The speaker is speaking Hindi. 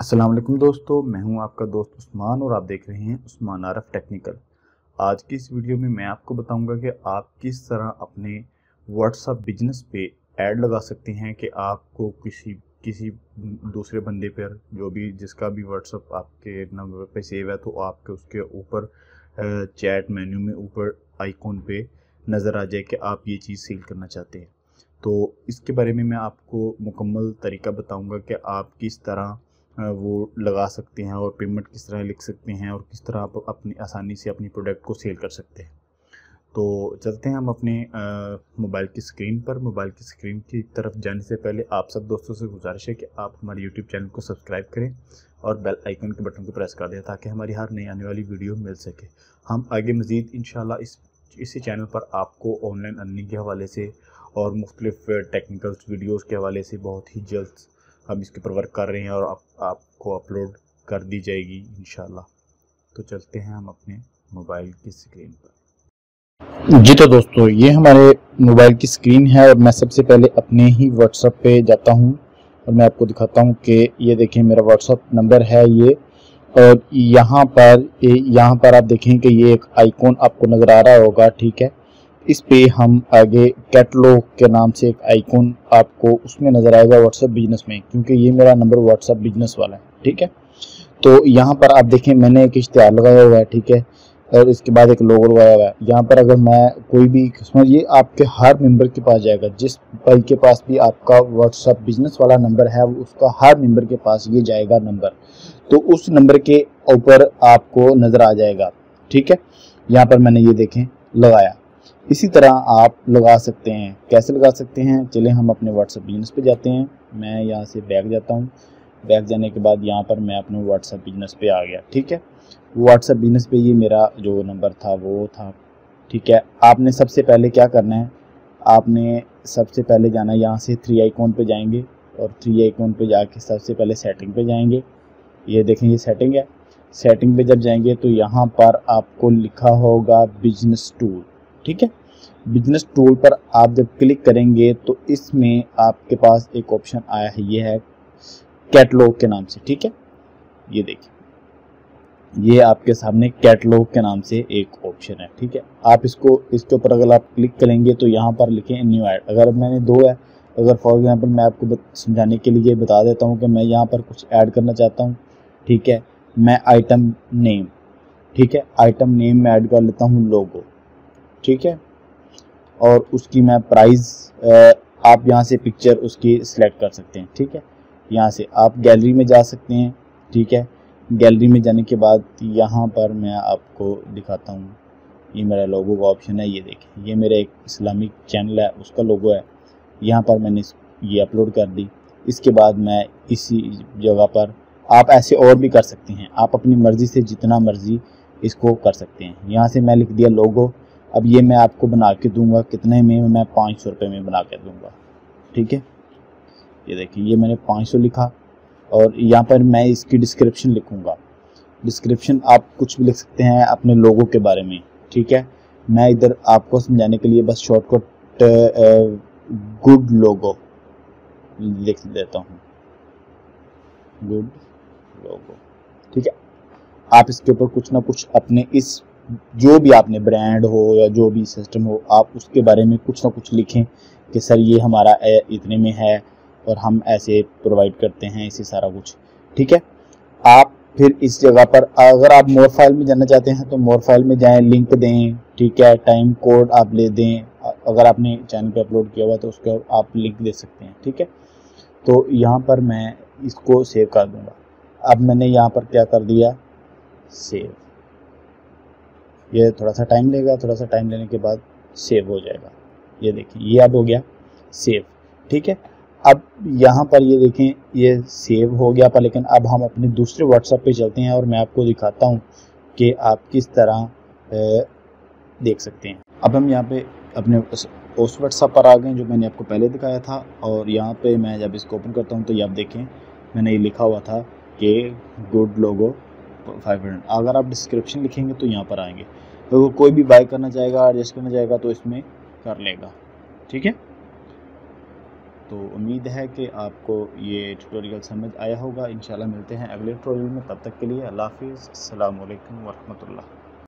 अस्सलाम वालेकुम दोस्तों, मैं हूं आपका दोस्त उस्मान और आप देख रहे हैं उस्मान आरफ टेक्निकल। आज की इस वीडियो में मैं आपको बताऊंगा कि आप किस तरह अपने व्हाट्सएप बिजनेस पे ऐड लगा सकते हैं कि आपको किसी किसी दूसरे बंदे पर जो भी जिसका भी व्हाट्सएप आपके नंबर पे सेव है तो आपके उसके ऊपर चैट मेन्यू में ऊपर आइकॉन पे नज़र आ जाए कि आप ये चीज़ सेल करना चाहते हैं। तो इसके बारे में मैं आपको मुकम्मल तरीका बताऊंगा कि आप किस तरह वो लगा सकते हैं और पेमेंट किस तरह लिख सकते हैं और किस तरह आप अपनी आसानी से अपनी प्रोडक्ट को सेल कर सकते हैं। तो चलते हैं हम अपने मोबाइल की स्क्रीन पर। मोबाइल की स्क्रीन की तरफ जाने से पहले आप सब दोस्तों से गुजारिश है कि आप हमारे यूट्यूब चैनल को सब्सक्राइब करें और बेल आइकन के बटन को प्रेस कर दें ताकि हमारी हर नई आने वाली वीडियो मिल सके। हम आगे मज़ीद इंशाल्लाह इसी चैनल पर आपको ऑनलाइन अर्निंग के हवाले से और मुख्तलिफ टेक्निकल वीडियोज़ के हवाले से बहुत ही जल्द हम इसके ऊपर वर्क कर रहे हैं और आपको अपलोड कर दी जाएगी इंशाल्लाह। तो चलते हैं हम अपने मोबाइल की स्क्रीन पर। जी तो दोस्तों, ये हमारे मोबाइल की स्क्रीन है और मैं सबसे पहले अपने ही व्हाट्सएप पे जाता हूँ और मैं आपको दिखाता हूँ कि ये देखें मेरा व्हाट्सएप नंबर है ये। और यहाँ पर आप देखें कि ये एक आइकॉन आपको नज़र आ रहा होगा, ठीक है। इस पे हम आगे कैटलॉग के नाम से एक आइकॉन आपको उसमें नज़र आएगा व्हाट्सएप बिजनेस में, क्योंकि ये मेरा नंबर व्हाट्सएप बिजनेस वाला है, ठीक है। तो यहाँ पर आप देखें मैंने एक इश्तिहार लगाया हुआ है, ठीक है, और इसके बाद एक लोगो लगाया हुआ है। यहाँ पर अगर मैं कोई भी कस्टमर, ये आपके हर मेंबर के पास जाएगा, जिस भाई के पास भी आपका व्हाट्सएप बिजनेस वाला नंबर है उसका हर मेंबर के पास ये जाएगा नंबर, तो उस नंबर के ऊपर आपको नज़र आ जाएगा, ठीक है। यहाँ पर मैंने ये देखें लगाया। इसी तरह आप लगा सकते हैं। कैसे लगा सकते हैं, चले हम अपने व्हाट्सएप बिजनेस पे जाते हैं। मैं यहाँ से बैक जाता हूँ। बैक जाने के बाद यहाँ पर मैं अपने व्हाट्सएप बिजनेस पे आ गया, ठीक है। व्हाट्सएप बिजनेस पे ये मेरा जो नंबर था वो था, ठीक है। आपने सबसे पहले क्या करना है, आपने सबसे पहले जाना है यहाँ से थ्री आइकॉन पे जाएंगे और थ्री आइकॉन पे जाके सबसे पहले सेटिंग पे जाएंगे। ये देखें ये सेटिंग है। सेटिंग पे जब जाएंगे तो यहाँ पर आपको लिखा होगा बिजनेस टूल, ठीक है। बिजनेस टूल पर आप जब क्लिक करेंगे तो इसमें आपके पास एक ऑप्शन आया है, ये है कैटलॉग के नाम से, ठीक है। ये देखिए ये आपके सामने कैटलॉग के नाम से एक ऑप्शन है, ठीक है। आप इसके ऊपर अगर आप क्लिक करेंगे तो यहाँ पर लिखे न्यू ऐड। अगर मैंने दो है, अगर फॉर एग्जांपल मैं आपको समझाने के लिए बता देता हूँ कि मैं यहाँ पर कुछ ऐड करना चाहता हूँ, ठीक है। मैं आइटम नेम, ठीक है, आइटम नेम में ऐड कर लेता हूँ लोगो, ठीक है। और उसकी मैं प्राइस आप यहाँ से पिक्चर उसकी सिलेक्ट कर सकते हैं, ठीक है। यहाँ से आप गैलरी में जा सकते हैं, ठीक है। गैलरी में जाने के बाद यहाँ पर मैं आपको दिखाता हूँ, ये मेरा लोगो का ऑप्शन है। ये देखिए ये मेरा एक इस्लामिक चैनल है उसका लोगो है। यहाँ पर मैंने ये अपलोड कर दी। इसके बाद मैं इसी जगह पर आप ऐसे और भी कर सकते हैं, आप अपनी मर्ज़ी से जितना मर्ज़ी इसको कर सकते हैं। यहाँ से मैं लिख दिया लोगो। अब ये मैं आपको बना के दूंगा कितने में, मैं 500 रुपये में बना के दूंगा, ठीक है। ये देखिए ये मैंने 500 लिखा और यहाँ पर मैं इसकी डिस्क्रिप्शन लिखूंगा। डिस्क्रिप्शन आप कुछ भी लिख सकते हैं अपने लोगों के बारे में, ठीक है। मैं इधर आपको समझाने के लिए बस शॉर्टकट गुड लोगो लिख देता हूँ, गुड लोगो, ठीक है। आप इसके ऊपर कुछ ना कुछ अपने इस जो भी आपने ब्रांड हो या जो भी सिस्टम हो आप उसके बारे में कुछ ना कुछ लिखें कि सर ये हमारा इतने में है और हम ऐसे प्रोवाइड करते हैं, इसे सारा कुछ, ठीक है। आप फिर इस जगह पर अगर आप मोर फाइल में जाना चाहते हैं तो मोर फाइल में जाएं, लिंक दें, ठीक है, टाइम कोड आप ले दें। अगर आपने चैनल पे अपलोड किया हुआ तो उसका आप लिंक दे सकते हैं, ठीक है। तो यहाँ पर मैं इसको सेव कर दूंगा। अब मैंने यहाँ पर क्या कर दिया, सेव। ये थोड़ा सा टाइम लेगा, थोड़ा सा टाइम लेने के बाद सेव हो जाएगा। ये देखिए ये अब हो गया सेव, ठीक है। अब यहाँ पर ये देखें ये सेव हो गया पर, लेकिन अब हम अपने दूसरे व्हाट्सएप पे चलते हैं और मैं आपको दिखाता हूँ कि आप किस तरह देख सकते हैं। अब हम यहाँ पे अपने उस व्हाट्सएप पर आ गए जो मैंने आपको पहले दिखाया था और यहाँ पे मैं जब इसको ओपन करता हूँ तो ये आप देखें मैंने ये लिखा हुआ था कि गुड लोगो 500। अगर आप डिस्क्रिप्शन लिखेंगे तो यहाँ पर आएंगे, तो कोई भी बाय करना चाहेगा एडजस्ट करना चाहेगा तो इसमें कर लेगा, ठीक है। तो उम्मीद है कि आपको ये ट्यूटोरियल समझ आया होगा। इंशाल्लाह मिलते हैं अगले ट्यूटोरियल में, तब तक के लिए अल्लाह हाफिज़, अस्सलामु अलैकुम वरहमतुल्लाह।